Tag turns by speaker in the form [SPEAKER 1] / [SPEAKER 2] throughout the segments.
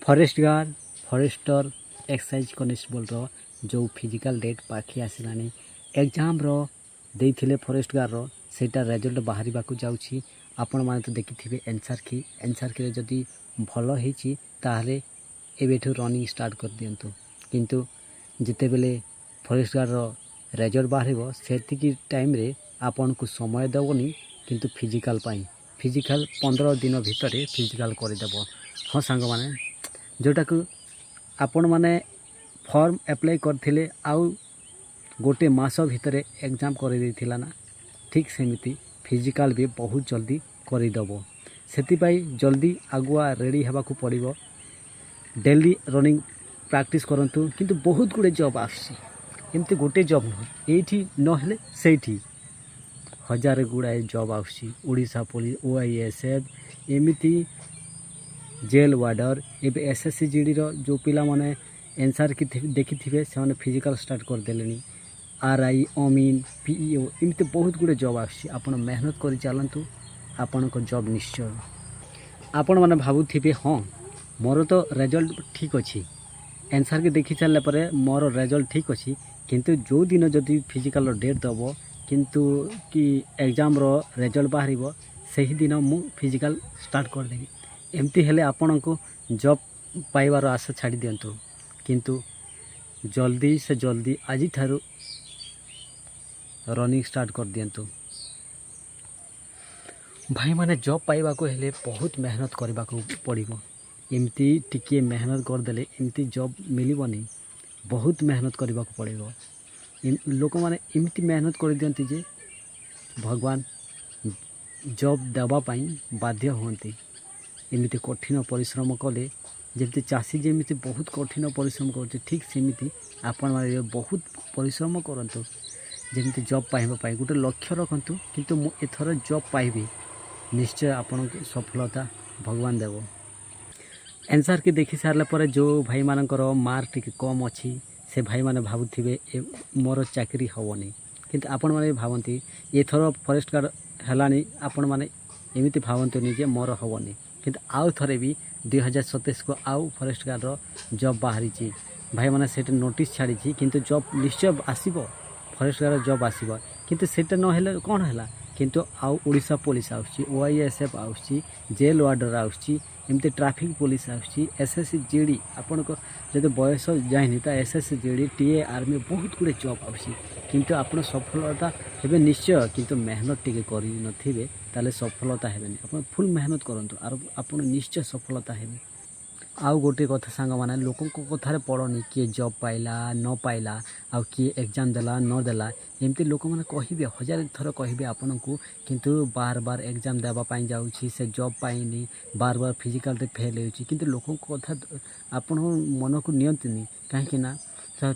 [SPEAKER 1] Forest guard forester excise constable जो physical date पाखी आसलानी exam देइथिले forest guard सेटा result बाहर जाऊँगी आपण मैंने तो देखिथे एनसार की जदि भल होती ताहले एबेठु रनिंग स्टार्ट कर दिंतु किंतु जिते बेले फरेस्ट गार्ड रिजल्ट बाहर से टाइम रे आपन को समय देवनी किंतु फिजिकल 15 दिन भितर फिजिकल करदेव। हाँ सांग माने जोटा को आपण माने फॉर्म अप्लाई करथिले आउ गोटे मास भितर एग्जाम कर देथिला ना ठीक सेमिति फिजिकल भी बहुत जल्दी करदेव। सेतिपाई जल्दी आगुआ रेडी हेबाकू पड़िबो। डेली रनिंग प्रैक्टिस करंतु किंतु बहुत गुड़े जॉब आसी एमती गोटे जॉब नुह ये नहेले सेठी हजार गुड़ाए जॉब आसी ओडिशा पुलिस OISF एमती जेल वार्डर एबे SSC GD जो पिला माने एनसार की देखी थे से फिजिकल स्टार्ट कर देले RI अमीन PEO एमती बहुत गुड़े जॉब आसी आपण मेहनत कर चलतु आपण को जॉब निश्चय। आपण माने भावुथिबे हाँ मोर तो रिजल्ट ठीक अच्छी एनसार के देखी सारे पर मोर रिजल्ट ठीक अच्छी किंतु जो दिन जदि फिजिकल डेट दब किंतु कि एग्जाम रिजल्ट बाहर से दिन मु फिजिकल स्टार्ट करदेवी एमती हेले आपण को जॉब पाइबार आशा छाड़ी दिंतु किंतु जल्दी से जल्दी आज ठारू रनिंग स्टार्ट कर दिंतु। भाई माने जॉब पाइबा को हेले बहुत मेहनत करबा को पड़िबो एमती टिके मेहनत करदेले एमती जॉब मिलबनी बहुत मेहनत करबा को पड़िबो। लोक माने एमती मेहनत कर दियंती जे भगवान जॉब देवा पाई बाध्य होती एमती कठिन परिश्रम कले जमी चाषी जमी बहुत कठिन परिश्रम कर ठीक सेमती आपण माने बहुत परिश्रम करंतु जमी जॉब पाइबा गोटे लक्ष्य रखंतु किंतु मु एथर जॉब पाइबी निश्चय आपण सफलता भगवान देव। एनसार के देखी सारा पर जो भाई मानकर मार्क टिके कम अच्छी से भाई माने भावुथिबे मोर चाकरी हेनी किंतु आपण माने भावती एथर फरेस्ट गार्ड हेलानी आपण माने एमती भावतुनि जे मोर हेनी किंतु आउ थरे भी 2027 को आउ फरेस्ट गार्ड जॉब बाहरी भाई माने सेट नोटिस छाड़ी किंतु जॉब निश्चय आसीबो फरेस्ट गार्ड जॉब आसीबो किंतु सेटा न हेले कोन हैला किंतु आउ ओडिशा पुलिस आउची OISF आउची जेल वार्डर आउची एमती ट्रैफिक पुलिस आउची SSC GD आपण को जब बयस जाइनी तो SSC GD TA आर्मी बहुत गुड़े जॉब आउची किंतु आपण सफलता हेबे निश्चय किंतु मेहनत टिके करि नथिबे ताले सफलता हेबेनी आपण फुल मेहनत करंतु आर आपण निश्चय सफलता हेबे। आउ गोटे कथा सांग माने लोकों को कथारे पड़नी किए जॉब पाइला न पाइला आउ किए एग्जाम देला न देला एमती लोक मैंने कहे हजार थर कहे आपण को किंतु बार बार एग्जाम देवा पाई जाऊँगी से जॉब पाइनी बार बार फिजिकल फेल होती किंतु लोकों को कथा आपण मन को नियंतनी कहीं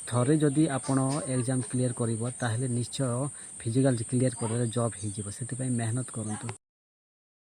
[SPEAKER 1] थरे जदि आपण एग्जाम क्लियर कर निश्चय फिजिकल क्लियर कर जॉब हो मेहनत करूँ।